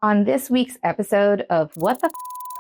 On this week's episode of What the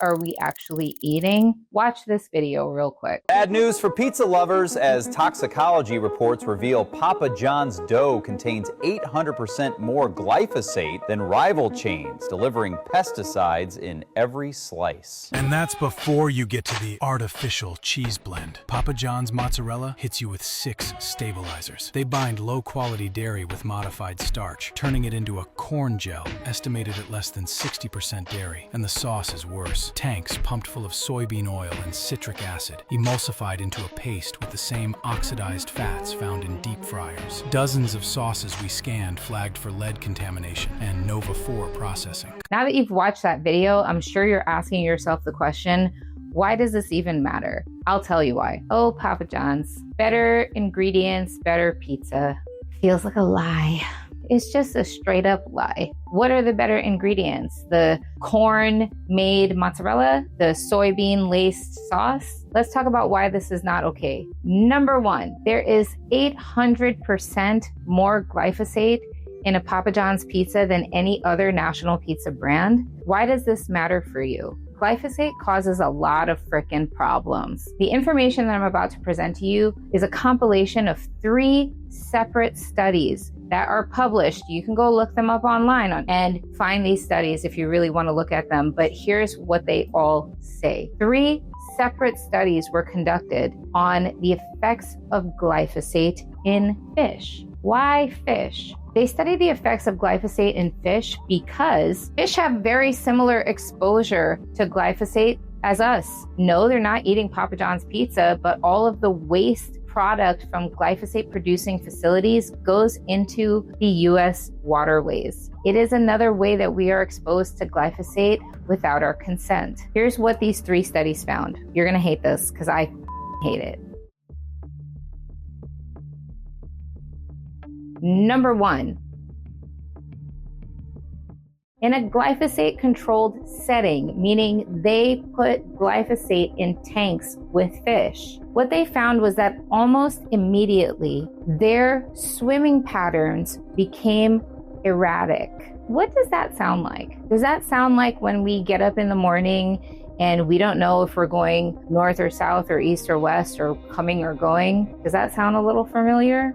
Are We Actually Eating? Watch this video real quick. Bad news for pizza lovers as toxicology reports reveal Papa John's dough contains 800% more glyphosate than rival chains, delivering pesticides in every slice. And that's before you get to the artificial cheese blend. Papa John's mozzarella hits you with 6 stabilizers. They bind low-quality dairy with modified starch, turning it into a corn gel, estimated at less than 60% dairy. And the sauce is worse. Tanks pumped full of soybean oil and citric acid, emulsified into a paste with the same oxidized fats found in deep fryers. Dozens of sauces we scanned flagged for lead contamination and Nova 4 processing. Now that you've watched that video, I'm sure you're asking yourself the question, why does this even matter? I'll tell you why. Oh, Papa John's. Better ingredients, better pizza. Feels like a lie. It's just a straight up lie. What are the better ingredients? The corn-made mozzarella? The soybean-laced sauce? Let's talk about why this is not okay. Number one, there is 800% more glyphosate in a Papa John's pizza than any other national pizza brand. Why does this matter for you? Glyphosate causes a lot of frickin' problems. The information that I'm about to present to you is a compilation of 3 separate studies that are published. You can go look them up online and find these studies if you really want to look at them. But here's what they all say. 3 separate studies were conducted on the effects of glyphosate in fish. Why fish? They studied the effects of glyphosate in fish because fish have very similar exposure to glyphosate as us. No, they're not eating Papa John's pizza, but all of the waste product from glyphosate producing facilities goes into the US waterways. It is another way that we are exposed to glyphosate without our consent. Here's what these 3 studies found. You're gonna hate this because I hate it. Number 1, in a glyphosate-controlled setting, meaning they put glyphosate in tanks with fish, what they found was that almost immediately their swimming patterns became erratic. What does that sound like? Does that sound like when we get up in the morning and we don't know if we're going north or south or east or west or coming or going? Does that sound a little familiar?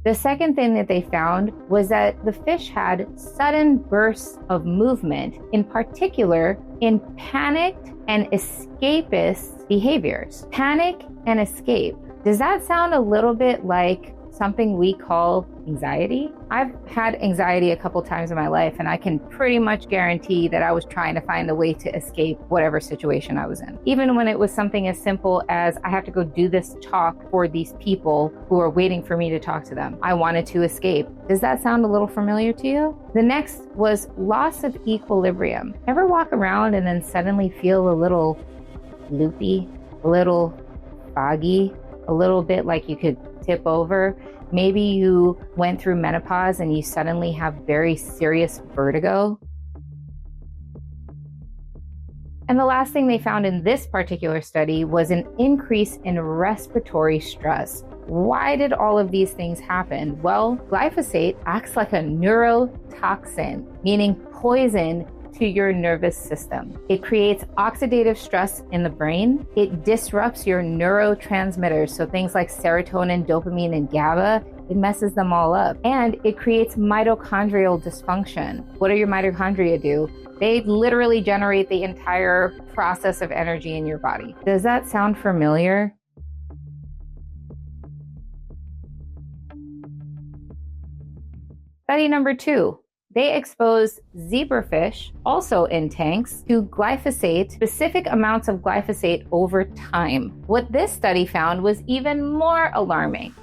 The second thing that they found was that the fish had sudden bursts of movement, in particular in panicked and escapist behaviors. Panic and escape. Does that sound a little bit like something we call anxiety? I've had anxiety a couple times in my life, and I can pretty much guarantee that I was trying to find a way to escape whatever situation I was in. Even when it was something as simple as I have to go do this talk for these people who are waiting for me to talk to them. I wanted to escape. Does that sound a little familiar to you? The next was loss of equilibrium. Ever walk around and then suddenly feel a little loopy, a little foggy, a little bit like you could tip over? Maybe you went through menopause and you suddenly have very serious vertigo. And the last thing they found in this particular study was an increase in respiratory stress. Why did all of these things happen? Well, glyphosate acts like a neurotoxin, meaning poison to your nervous system. It creates oxidative stress in the brain. It disrupts your neurotransmitters, so things like serotonin, dopamine, and GABA. It messes them all up. And it creates mitochondrial dysfunction. What do your mitochondria do? They literally generate the entire process of energy in your body. Does that sound familiar? Study number 2. They exposed zebrafish, also in tanks, to glyphosate, specific amounts of glyphosate over time. What this study found was even more alarming.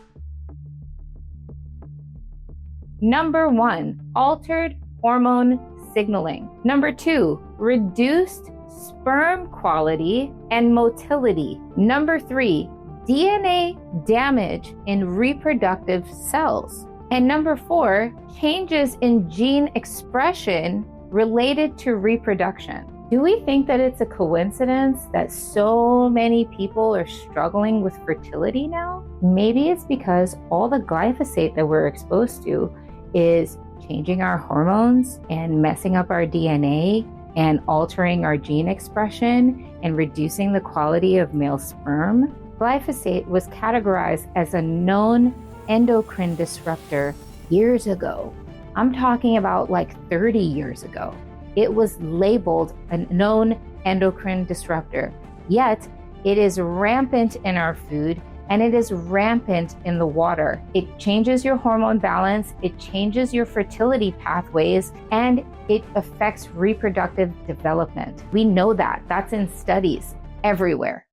Number 1, altered hormone signaling. Number 2, reduced sperm quality and motility. Number 3, DNA damage in reproductive cells. And number 4, changes in gene expression related to reproduction. Do we think that it's a coincidence that so many people are struggling with fertility now? Maybe it's because all the glyphosate that we're exposed to is changing our hormones and messing up our DNA and altering our gene expression and reducing the quality of male sperm. Glyphosate was categorized as a known endocrine disruptor years ago. I'm talking about like 30 years ago. It was labeled a known endocrine disruptor, yet it is rampant in our food and it is rampant in the water. It changes your hormone balance, it changes your fertility pathways, and it affects reproductive development. We know that. That's in studies everywhere.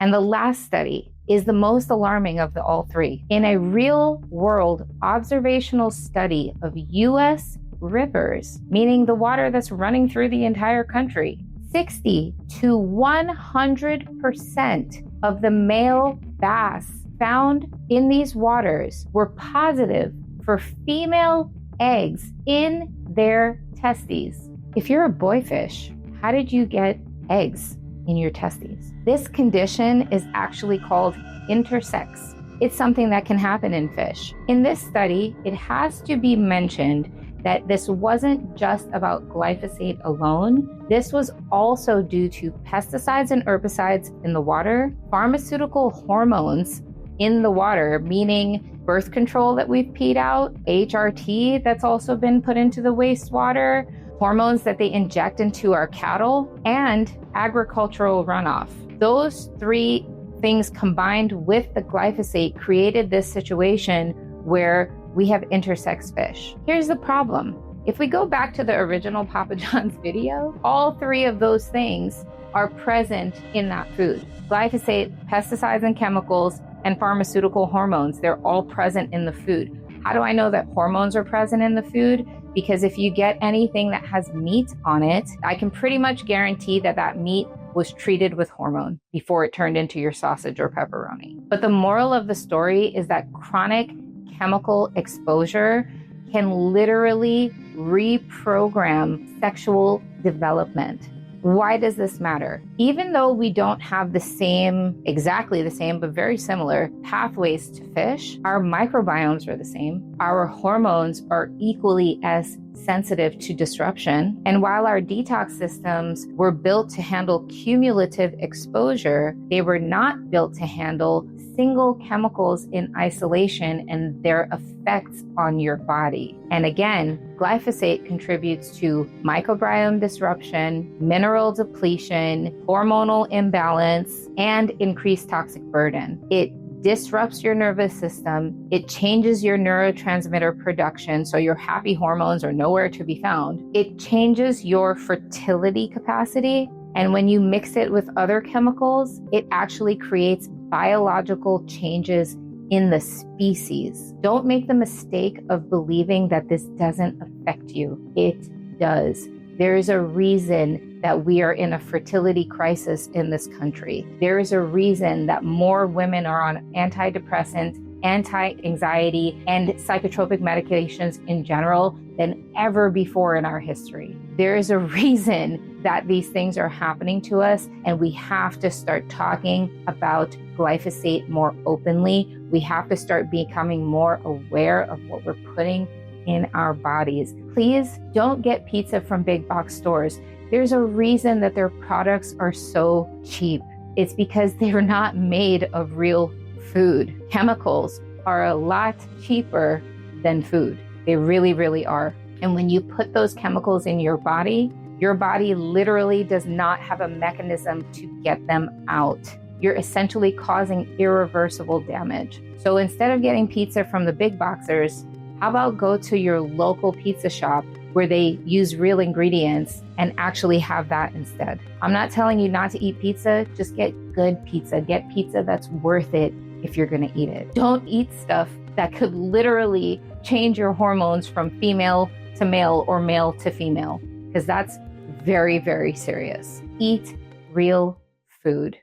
And the last study is the most alarming of the all three. In a real-world observational study of U.S. rivers, meaning the water that's running through the entire country, 60 to 100% of the male bass found in these waters were positive for female eggs in their testes. If you're a boy fish, how did you get eggs in your testes? This condition is actually called intersex. It's something that can happen in fish. In this study, it has to be mentioned that this wasn't just about glyphosate alone. This was also due to pesticides and herbicides in the water, pharmaceutical hormones in the water, meaning birth control that we've peed out, HRT that's also been put into the wastewater, hormones that they inject into our cattle, and agricultural runoff. Those three things combined with the glyphosate created this situation where we have intersex fish. Here's the problem. If we go back to the original Papa John's video, all three of those things are present in that food. Glyphosate, pesticides and chemicals, and pharmaceutical hormones, they're all present in the food. How do I know that hormones are present in the food? Because if you get anything that has meat on it, I can pretty much guarantee that that meat was treated with hormone before it turned into your sausage or pepperoni. But the moral of the story is that chronic chemical exposure can literally reprogram sexual development. Why does this matter? Even though we don't have exactly the same, but very similar pathways to fish, our microbiomes are the same. Our hormones are equally as sensitive to disruption. And while our detox systems were built to handle cumulative exposure, they were not built to handle single chemicals in isolation and their effects on your body. And again, glyphosate contributes to microbiome disruption, mineral depletion, hormonal imbalance, and increased toxic burden. It disrupts your nervous system. It changes your neurotransmitter production, so your happy hormones are nowhere to be found. It changes your fertility capacity. And when you mix it with other chemicals, it actually creates biological changes in the species. Don't make the mistake of believing that this doesn't affect you. It does. There is a reason that we are in a fertility crisis in this country. There is a reason that more women are on antidepressants, anti-anxiety, and psychotropic medications in general than ever before in our history. There is a reason that these things are happening to us, and we have to start talking about glyphosate more openly. We have to start becoming more aware of what we're putting in our bodies. Please don't get pizza from big box stores. There's a reason that their products are so cheap. It's because they're not made of real food. Chemicals are a lot cheaper than food. They really, really are. And when you put those chemicals in your body literally does not have a mechanism to get them out. You're essentially causing irreversible damage. So instead of getting pizza from the big boxers, how about go to your local pizza shop where they use real ingredients and actually have that instead? I'm not telling you not to eat pizza, just get good pizza. Get pizza that's worth it if you're gonna eat it. Don't eat stuff that could literally change your hormones from female to male or male to female, because that's very, very serious. Eat real food.